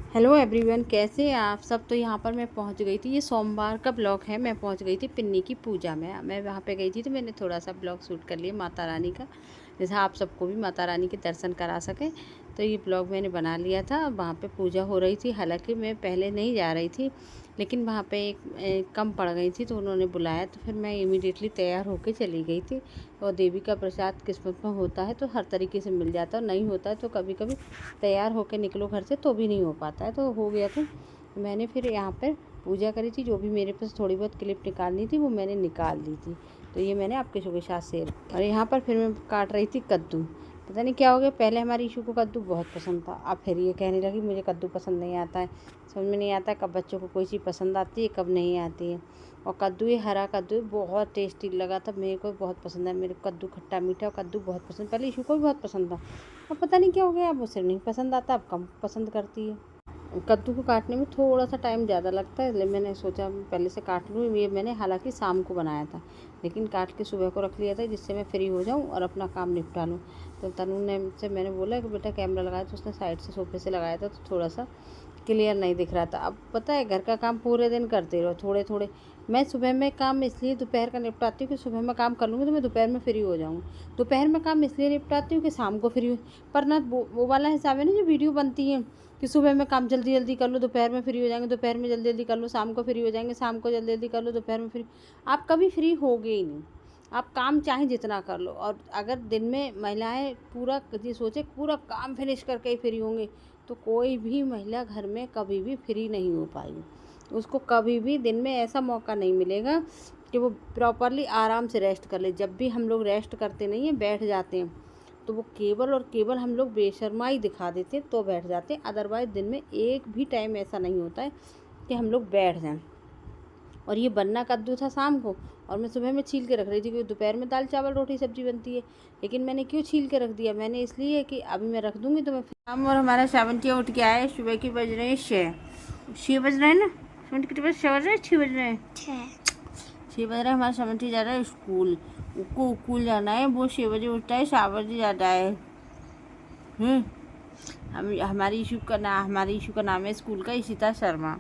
Hello everyone, कैसे हैं आप सब। तो यहाँ पर मैं पहुँच गई थी। ये सोमवार का ब्लॉग है। मैं पहुँच गई थी पिन्नी की पूजा में। मैं वहाँ पे गई थी तो मैंने थोड़ा सा ब्लॉग शूट कर लिया माता रानी का, जैसे आप सबको भी माता रानी के दर्शन करा सकें। तो ये ब्लॉग मैंने बना लिया था। वहाँ पे पूजा हो रही थी, हालांकि मैं पहले नहीं जा रही थी, लेकिन वहाँ पे एक कम पड़ गई थी तो उन्होंने बुलाया, तो फिर मैं इमीडिएटली तैयार होकर चली गई थी। और देवी का प्रसाद किस्मत में होता है तो हर तरीके से मिल जाता है, और नहीं होता है तो कभी कभी तैयार होकर निकलो घर से तो भी नहीं हो पाता है। तो हो गया था। मैंने फिर यहाँ पर पूजा करी थी। जो भी मेरे पास थोड़ी बहुत क्लिप निकालनी थी वो मैंने निकाल ली थी। तो ये मैंने आपके शो के साथ शेयर। और यहाँ पर फिर मैं काट रही थी कद्दू। पता नहीं क्या हो गया, पहले हमारी इशू को कद्दू बहुत पसंद था, अब फिर ये कहने लगी मुझे कद्दू पसंद नहीं आता है। समझ में नहीं आता है कब बच्चों को कोई चीज़ पसंद आती है कब नहीं आती है। और कद्दू, ये हरा कद्दू बहुत टेस्टी लगा था, मेरे को बहुत पसंद है। मेरे कद्दू खट्टा मीठा और कद्दू बहुत पसंद, पहले इशू को भी बहुत पसंद था। अब पता नहीं क्या हो गया, अब उसे नहीं पसंद आता, अब कम पसंद करती है। कद्दू को काटने में थोड़ा सा टाइम ज़्यादा लगता है, इसलिए मैंने सोचा पहले से काट लूँ। ये मैंने हालांकि शाम को बनाया था, लेकिन काट के सुबह को रख लिया था जिससे मैं फ्री हो जाऊँ और अपना काम निपटा लूँ। तो तनु ने से मैंने बोला कि बेटा कैमरा लगाया, तो उसने साइड से सोफे से लगाया था तो थोड़ा सा क्लियर नहीं दिख रहा था। अब पता है घर का काम पूरे दिन करते रहो थोड़े थोड़े। मैं सुबह में काम इसलिए दोपहर का निपटाती हूँ कि सुबह में काम कर लूँगी तो मैं दोपहर में फ्री हो जाऊँगी। दोपहर में काम इसलिए निपटाती हूँ कि शाम को फ्री हो। पर ना वो वाला हिसाब है ना, जो वीडियो बनती है कि सुबह में काम जल्दी जल्दी कर लो, दोपहर में फ्री हो जाएंगे, दोपहर में जल्दी जल्दी कर लो, शाम को फ्री हो जाएंगे, शाम को जल्दी जल्दी कर लो, दोपहर में फ्री। आप कभी फ्री होगे ही नहीं। आप काम चाहे जितना कर लो, और अगर दिन में महिलाएं पूरा ये सोचे पूरा काम फिनिश करके ही फ्री होंगे, तो कोई भी महिला घर में कभी भी फ्री नहीं हो पाएगी। उसको कभी भी दिन में ऐसा मौका नहीं मिलेगा कि वो प्रॉपरली आराम से रेस्ट कर ले। जब भी हम लोग रेस्ट करते नहीं हैं, बैठ जाते हैं, तो वो केवल और केवल हम लोग बेशर्माई दिखा देते हैं तो बैठ जाते हैं। अदरवाइज़ दिन में एक भी टाइम ऐसा नहीं होता है कि हम लोग बैठ जाएं। और ये बनना कद्दू था शाम को, और मैं सुबह में छील के रख रही थी क्योंकि दोपहर में दाल चावल रोटी सब्जी बनती है। लेकिन मैंने क्यों छील के रख दिया, मैंने इसलिए कि अभी मैं रख दूँगी तो मैं शाम। और हमारा सावंतिया उठ के आए, सुबह की बज रहे हैं 6 बज रहे हैं ना। सावंती कितने बजे, 6 बज रहे हैं, 6 बज रहे हैं, 6 बज रहे हैं। हमारा सावंती जा रहा है स्कूल, उसको स्कूल जाना है। वो 6 बजे उठता है, 7 बजे जाता है। हमारी इशू का नाम है स्कूल का ईशिता शर्मा।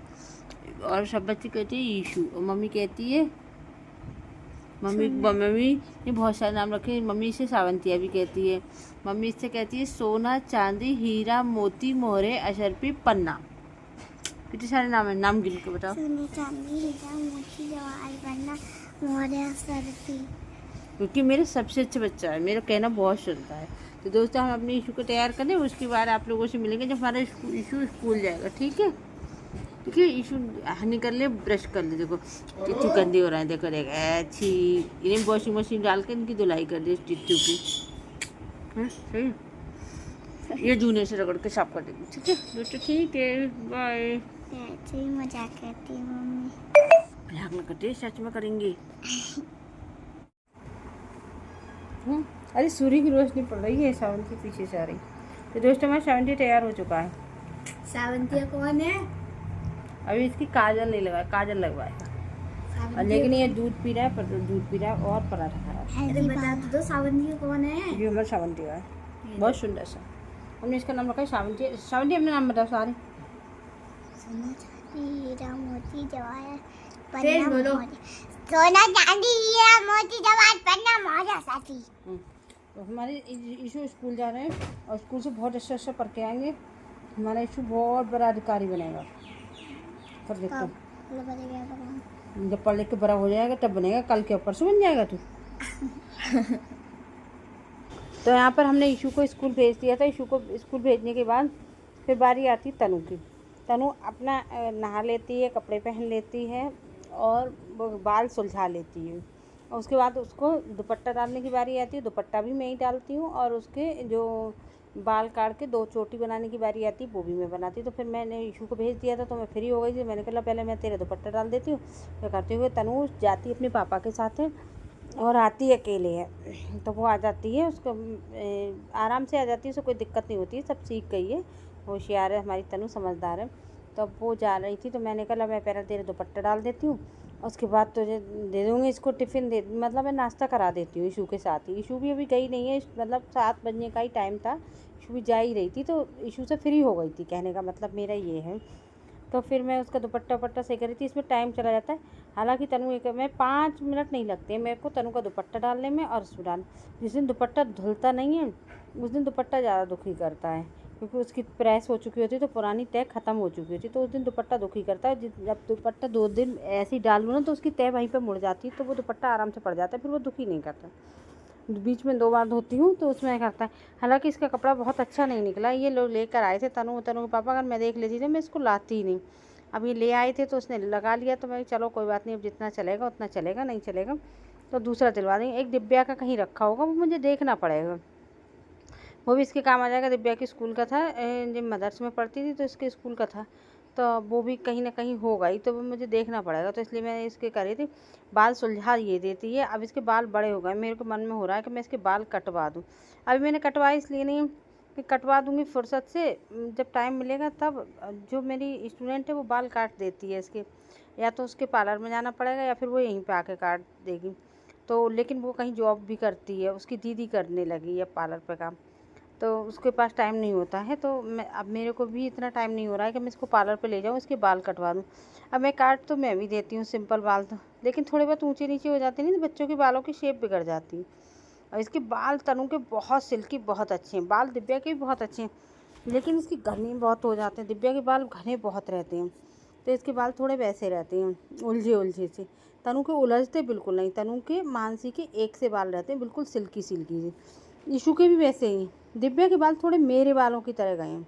और सब बच्चे कहते हैं ईशू, और मम्मी कहती है मम्मी ने बहुत सारे नाम रखे। मम्मी से सावंतिया भी कहती है। मम्मी इससे कहती है सोना चांदी हीरा मोती मोहरे अशरफी पन्ना। कितने सारे नाम है, नाम गिन के बताओ। सोना चांदी हीरा मोती जवाहर पन्ना मोहरे अशरफी। क्योंकि मेरा सबसे अच्छा बच्चा है, मेरा कहना बहुत सुनता है। तो दोस्तों, हम अपने इशू को तैयार करें, उसके बाद आप लोगों से मिलेंगे जब हमारा इशू स्कूल जाएगा। ठीक है, ठीक है। इशू निकल ले, ब्रश कर ले। देखो टिच्चू गंदे हो रहे हैं, देखो देख अच्छी। इन्हें वॉशिंग मशीन डाल के इनकी धुलाई कर दी टिच्चू की। सही, ये जूने से रगड़ के साफ कर देंगे। ठीक है दोस्तों, ठीक है, बाय। ऐसे ही मजाक करती है मम्मी। मजाक न करते, सच में करेंगे। अरे सूर्य की रोशनी पड़ रही है, सावंती पीछे से आ रही। तो दोस्तों, हमारा सावंती तैयार हो चुका है। सावंतिया कौन है? अभी इसकी काजल नहीं लगा, काजल लगवाएगा। और लेकिन ये दूध पी रहा है, पर दूध पी रहा है और पराठा खा रहा है। अरे बता दो सावंतिया कौन है? ये हमारा सावंती है, बहुत सुंदर सा। हमने इसका नाम रखा है सावंती। सावंती अपना नाम बताओ सारे। सोना चांदी हीरा मोती जवाहर पन्ना मोहरे। सोना चांदी हीरा मोती जवाहर पन्ना मोहरे अशरफी। तो हमारे इशू स्कूल जा रहे हैं और स्कूल से बहुत अच्छा पढ़ के आएंगे। हमारा इशू बहुत बड़ा अधिकारी बनेगा। पर देखो जब पढ़ लिख के बड़ा हो जाएगा तब बनेगा, कल के परसों बन जाएगा तू। तो यहाँ पर हमने इशू को स्कूल भेज दिया था। इशू को स्कूल भेजने के बाद फिर बारी आती तनु की। तनु अपना नहा लेती है, कपड़े पहन लेती है और बाल सुलझा लेती है। और उसके बाद उसको दुपट्टा डालने की बारी आती है। दुपट्टा भी मैं ही डालती हूँ, और उसके जो बाल काट के 2 चोटी बनाने की बारी आती है वो भी मैं बनाती हूँ। तो फिर मैंने इशू को भेज दिया था तो मैं फ्री हो गई थी। मैंने कहा पहले मैं तेरा दुपट्टा डाल देती हूँ। तो करते हुए तनु जाती अपने पापा के साथ है और आती अकेले है। तो वो आ जाती है, उसको आराम से आ जाती है, उसको कोई दिक्कत नहीं होती है, सब सीख गई है, होशियार है हमारी तनु, समझदार है। तो अब वो जा रही थी तो मैंने कहा मैं पहले तेरे दुपट्टा डाल देती हूँ, उसके बाद तुझे दे दूँगी इसको टिफ़िन दे, मतलब मैं नाश्ता करा देती हूँ इशू के साथ ही। इशू भी अभी गई नहीं है, मतलब 7 बजने का ही टाइम था। ईशू भी जा ही रही थी, तो ईशू से फ्री हो गई थी, कहने का मतलब मेरा ये है। तो फिर मैं उसका दुपट्टा वपट्टा सही कर रही थी। इसमें टाइम चला जाता है, हालांकि तनु एक मैं 5 मिनट नहीं लगते हैं मेरे को तनु का दुपट्टा डालने में और उसमें डाल। जिस दिन दुपट्टा धुलता नहीं है उस दिन दुपट्टा ज़्यादा दुखी करता है, क्योंकि उसकी प्रेस हो चुकी होती है, तो पुरानी तय ख़त्म हो चुकी होती है, तो उस दिन दुपट्टा दुखी करता है। जब दुपट्टा 2 दिन ऐसे ही डाल लूँ ना तो उसकी तय वहीं पर मुड़ जाती है, तो वो दुपट्टा आराम से पड़ जाता है, फिर वो दुखी नहीं करता। बीच में 2 बार धोती हूँ तो उसमें करता है। हालांकि इसका कपड़ा बहुत अच्छा नहीं निकला। ये लोग लेकर आए थे तनु के पापा, अगर मैं देख लेती तो मैं इसको लाती ही नहीं। अब ये ले आए थे तो उसने लगा लिया, तो मैं चलो कोई बात नहीं, अब जितना चलेगा उतना चलेगा, नहीं चलेगा तो दूसरा दिलवा देंगे। एक दिव्या का कहीं रखा होगा, वो मुझे देखना पड़ेगा, वो भी इसके काम आ जाएगा। दिव्या की स्कूल का था, जब मदर्स में पढ़ती थी तो इसके स्कूल का था, तो वो भी कहीं ना कहीं होगा ही, तो वो मुझे देखना पड़ेगा। तो इसलिए मैंने इसके करी थी। बाल सुलझा ये देती है। अब इसके बाल बड़े हो गए, मेरे को मन में हो रहा है कि मैं इसके बाल कटवा दूँ। अभी मैंने कटवाए इसलिए नहीं कि कटवा दूँगी फुर्सत से, जब टाइम मिलेगा तब। जो मेरी स्टूडेंट है वो बाल काट देती है इसके, या तो उसके पार्लर में जाना पड़ेगा या फिर वो यहीं पे आके काट देगी। तो लेकिन वो कहीं जॉब भी करती है, उसकी दीदी करने लगी है पार्लर पे काम, तो उसके पास टाइम नहीं होता है। तो अब मेरे को भी इतना टाइम नहीं हो रहा है कि मैं इसको पार्लर पे ले जाऊँ, इसके बाल कटवा दूँ। अब मैं काट तो मैं भी देती हूँ सिंपल बाल, तो लेकिन थोड़े बहुत ऊंचे नीचे हो जाते हैं नहीं तो बच्चों के बालों की शेप बिगड़ जाती है। और इसके बाल तनु के बहुत सिल्की, बहुत अच्छे हैं। बाल दिव्या के भी बहुत अच्छे हैं, लेकिन इसके घने बहुत हो जाते हैं। दिव्या के बाल घने बहुत रहते हैं, तो इसके बाल थोड़े वैसे रहते हैं, उलझे उलझे से। तनु के उलझते बिल्कुल नहीं। तनु के मानसी के एक से बाल रहते हैं बिल्कुल सिल्की सिल्की से। ईशू के भी वैसे ही। दिव्या के बाल थोड़े मेरे बालों की तरह गए हैं।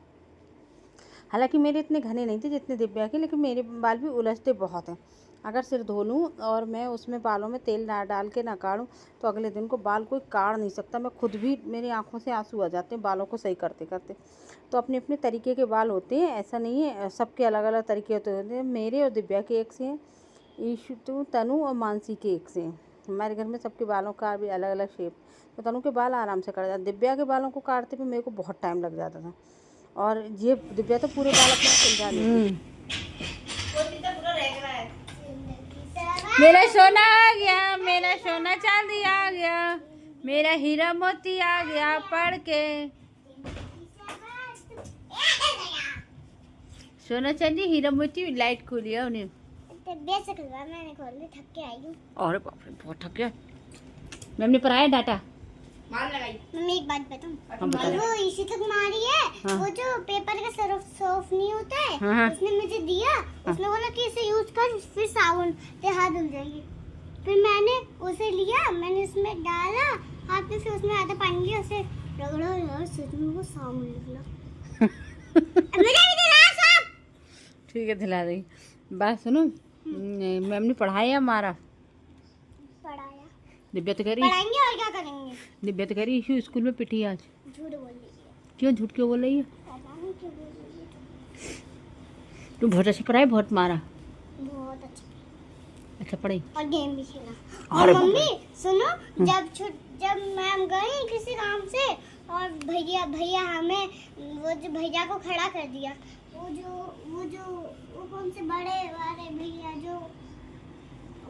हालांकि मेरे इतने घने नहीं थे जितने दिव्या के, लेकिन मेरे बाल भी उलझते बहुत हैं। अगर सिर धो लूँ और मैं उसमें बालों में तेल ना डाल के ना काटूँ तो अगले दिन को बाल कोई काट नहीं सकता। मैं खुद भी, मेरी आंखों से आंसू आ जाते हैं बालों को सही करते करते। तो अपने अपने तरीके के बाल होते हैं, ऐसा नहीं है, सबके अलग अलग तरीके होते हैं। मेरे और दिव्या के एक से हैं, ईशु तनु और मानसी के एक से हैं। हमारे घर में सबके बालों का भी अलग अलग शेप। तो तनु के बाल आराम से कट जाते, दिव्या के बालों को काटते पे मेरे को बहुत टाइम लग जाता था। और ये दिव्या तो पूरे बाल अपने सुलझा लेती। मेरा सोना आ गया, मेरा सोना चांदी आ गया, मेरा हीरा मोती आ गया पढ़ के। सोना चांदी हीरा मोती लाइट खोलिया उन्हें। मैंने खोल ली, थक के आई हूँ। अरे बाप रे, बहुत थक गया। मैम ने पढ़ाया डाटा। मम्मी एक बात बताऊं, हाँ, बता। वो इसी तक मारी है। हाँ। वो जो पेपर का सरफ नहीं होता है, हाँ। उसने मुझे दिया। उसने बोला कि इसे यूज कर, फिर साबुन से हाथ धुल जाएगी। फिर मैंने उसे लिया, मैंने उसमें डाला हाथ में, फिर उसमें आधा पानी लिया, उसे रगड़ा, यार सच में वो साबुन निकला। मुझे भी दिला साहब। ठीक है, दिला रही। बात सुनो, मैम ने पढ़ाया मारा? पढ़ाया। दिव्या तो कह रही, पढ़ाएंगे और क्या करेंगे। दिव्या तो कह रही इशू स्कूल में पिटी आज। झूठ बोल रही है। क्यों झूठ क्यों बोल रही है? पता नहीं क्यों बोल रही है। तू बहुत अच्छा पढ़ाई, बहुत मारा। बहुत अच्छा। अच्छा पढ़ाई और गेम भी खेला। अरे और मम्मी सुनो, जब मैम गई किसी काम से और भैया हमें वो जो भैया को खड़ा कर दिया, वो कौन से बड़े वाले भैया जो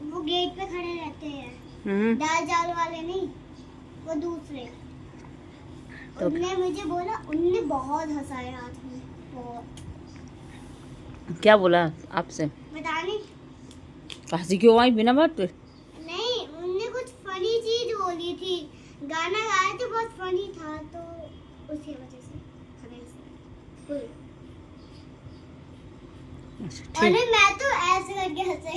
वो गेट पे खड़े रहते हैं, दाल चावल वाले नहीं, वो दूसरे। तो उनने मुझे बोला, उनने बहुत हंसाया रात में, बहुत। क्या बोला आपसे? बता नहीं। हंसी क्यों आई बिना बात पे? नहीं, उनने कुछ फनी चीज बोली थी, गाना गाया तो बहुत फनी था, तो उसी वजह से हमें अच्छा, अरे मैं तो ऐसे करके हंसे।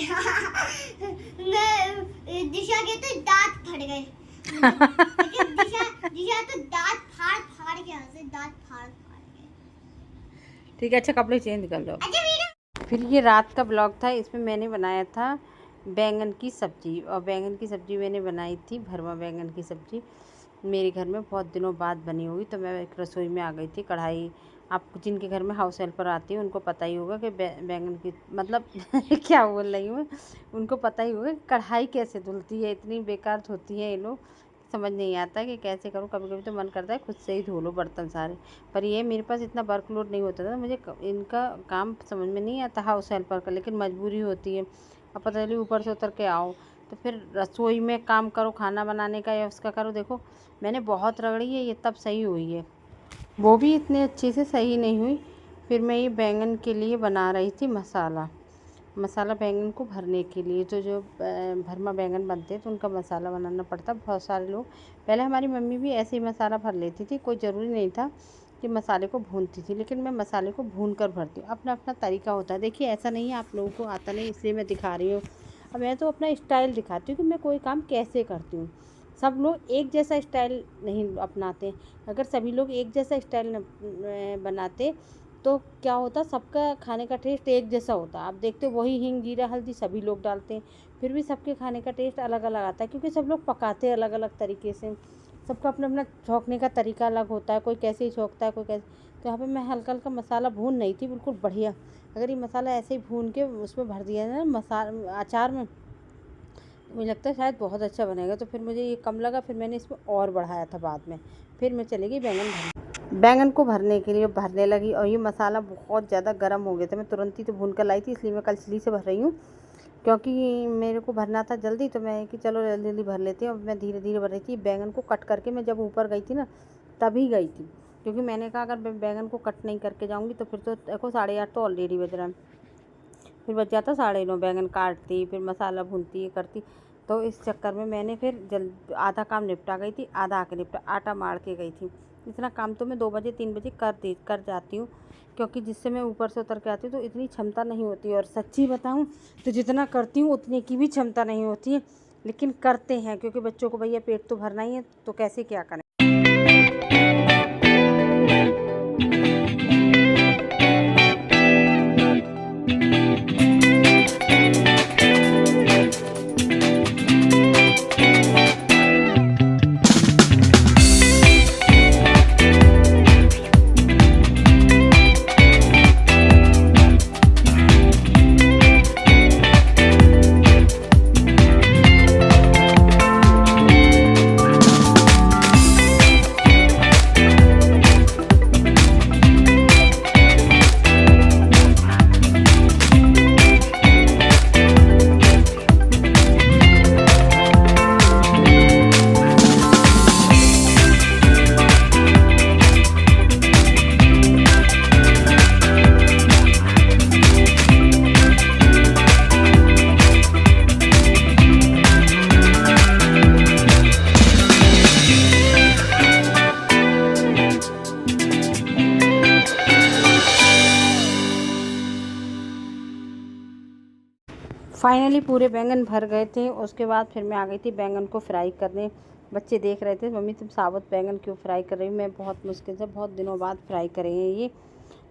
मैं दिशा के तो दांत फट गए। लेकिन दिशा तो दांत फाड़ के हंसे, दांत फाड़ के। ठीक है, अच्छा कपड़े चेंज कर लो। अच्छा वीडियो। फिर ये रात का ब्लॉग था, इसमें मैंने बनाया था बैंगन की सब्जी। और बैंगन की सब्जी मैंने बनाई थी, भरवा बैंगन की सब्जी। मेरे घर में बहुत दिनों बाद बनी हुई, तो मैं एक रसोई में आ गई थी। कढ़ाई, आप जिनके घर में हाउस हेल्पर आती है उनको पता ही होगा कि बैंगन की मतलब क्या बोल रही हूँ, उनको पता ही होगा कि कढ़ाई कैसे धुलती है। इतनी बेकार धोती है ये लोग, समझ नहीं आता कि कैसे करूँ। कभी कभी तो मन करता है खुद से ही धो लो बर्तन सारे, पर ये मेरे पास इतना वर्कलोड नहीं होता था, मुझे इनका काम समझ में नहीं आता हाउस हेल्पर का, लेकिन मजबूरी होती है। अब पता चली ऊपर से उतर के आओ तो फिर रसोई में काम करो, खाना बनाने का या उसका करो। देखो मैंने बहुत रगड़ी है, ये तब सही हुई है। वो भी इतने अच्छे से सही नहीं हुई। फिर मैं ये बैंगन के लिए बना रही थी मसाला बैंगन को भरने के लिए। तो जो भरमा बैंगन बनते हैं तो उनका मसाला बनाना पड़ता। बहुत सारे लोग, पहले हमारी मम्मी भी ऐसे ही मसाला भर लेती थी, कोई ज़रूरी नहीं था कि मसाले को भूनती थी, लेकिन मैं मसाले को भून कर भरती हूँ। अपना अपना तरीका होता है। देखिए ऐसा नहीं है आप लोगों को आता नहीं इसलिए मैं दिखा रही हूँ। अब मैं तो अपना स्टाइल दिखाती हूँ कि मैं कोई काम कैसे करती हूँ। सब लोग एक जैसा स्टाइल नहीं अपनाते। अगर सभी लोग एक जैसा स्टाइल बनाते तो क्या होता, सबका खाने का टेस्ट एक जैसा होता। आप देखते हो वही हींग जीरा हल्दी सभी लोग डालते हैं, फिर भी सबके खाने का टेस्ट अलग अलग आता है, क्योंकि सब लोग पकाते हैं अलग अलग तरीके से। सबका अपना अपना छौंकने का तरीका अलग होता है, कोई कैसे ही छौंकता है, कोई कैसे। तो यहाँ पे मैं हल्का हल्का मसाला भून नहीं थी, बिल्कुल बढ़िया। अगर ये मसाला ऐसे ही भून के उसमें भर दिया जाए ना अचार में, मुझे लगता है शायद बहुत अच्छा बनेगा। तो फिर मुझे ये कम लगा, फिर मैंने इसमें और बढ़ाया था बाद में। फिर मैं चली गई बैंगन को भरने के लिए, भरने लगी। और ये मसाला बहुत ज़्यादा गर्म हो गया था, मैं तुरंत ही तो भून कर लाई थी, इसलिए मैं कलछली से भर रही हूँ, क्योंकि मेरे को भरना था जल्दी। तो मैं कि चलो जल्दी जल्दी भर लेती हूँ। अब मैं धीरे धीरे भर रही थी। बैंगन को कट करके मैं जब ऊपर गई थी ना तभी गई थी, क्योंकि मैंने कहा अगर मैं बैंगन को कट नहीं करके जाऊँगी तो फिर तो देखो 8:30 तो ऑलरेडी बज रहा है, फिर बच जाता 9:30। बैंगन काटती, फिर मसाला भूनती, ये करती। तो इस चक्कर में मैंने फिर आधा काम निपटा गई थी, आधा आके निपटा, आटा मार के गई थी। इतना काम तो मैं 2 बजे 3 बजे कर जाती हूँ, क्योंकि जिससे मैं ऊपर से उतर के आती हूँ तो इतनी क्षमता नहीं होती। और सच्ची बताऊँ तो जितना करती हूँ उतने की भी क्षमता नहीं होती है, लेकिन करते हैं, क्योंकि बच्चों को भैया पेट तो भरना ही है, तो कैसे क्या करें। फाइनली पूरे बैंगन भर गए थे। उसके बाद फिर मैं आ गई थी बैंगन को फ्राई करने। बच्चे देख रहे थे, मम्मी तुम साबुत बैंगन क्यों फ्राई कर रही हो। मैं बहुत मुश्किल से बहुत दिनों बाद फ्राई करे हैं ये,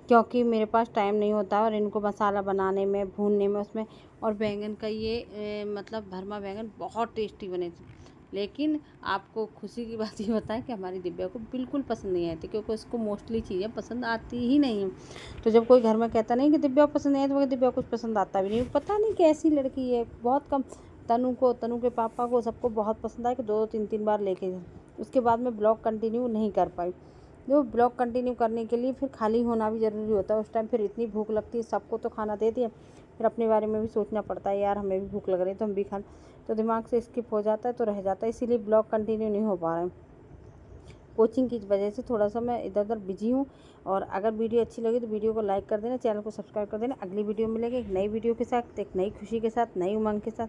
क्योंकि मेरे पास टाइम नहीं होता और इनको मसाला बनाने में, भूनने में, उसमें। और बैंगन का ये मतलब भरमा बैंगन बहुत टेस्टी बने थे। लेकिन आपको खुशी की बात ये बताएं कि हमारी दिव्या को बिल्कुल पसंद नहीं आई थी, क्योंकि उसको मोस्टली चीज़ें पसंद आती ही नहीं हैं। तो जब कोई घर में कहता नहीं कि दिव्या को पसंद नहीं है, तो दिव्या कुछ पसंद आता भी नहीं। पता नहीं कैसी लड़की है, बहुत कम। तनु के पापा को सबको बहुत पसंद आया कि 2-3 बार लेके जाए। उसके बाद में ब्लॉग कंटिन्यू नहीं कर पाई। जो ब्लॉग कंटिन्यू करने के लिए फिर खाली होना भी ज़रूरी होता है। उस टाइम फिर इतनी भूख लगती है, सबको तो खाना दे दिया, फिर अपने बारे में भी सोचना पड़ता है, यार हमें भी भूख लग रही है तो हम भी खाना। तो दिमाग से स्किप हो जाता है, तो रह जाता है, इसीलिए ब्लॉग कंटिन्यू नहीं हो पा रहा है। कोचिंग की वजह से थोड़ा सा मैं इधर उधर बिजी हूँ। और अगर वीडियो अच्छी लगी तो वीडियो को लाइक कर देना, चैनल को सब्सक्राइब कर देना। अगली वीडियो मिलेगी एक नई वीडियो के साथ, एक नई खुशी के साथ, नई उमंग के साथ।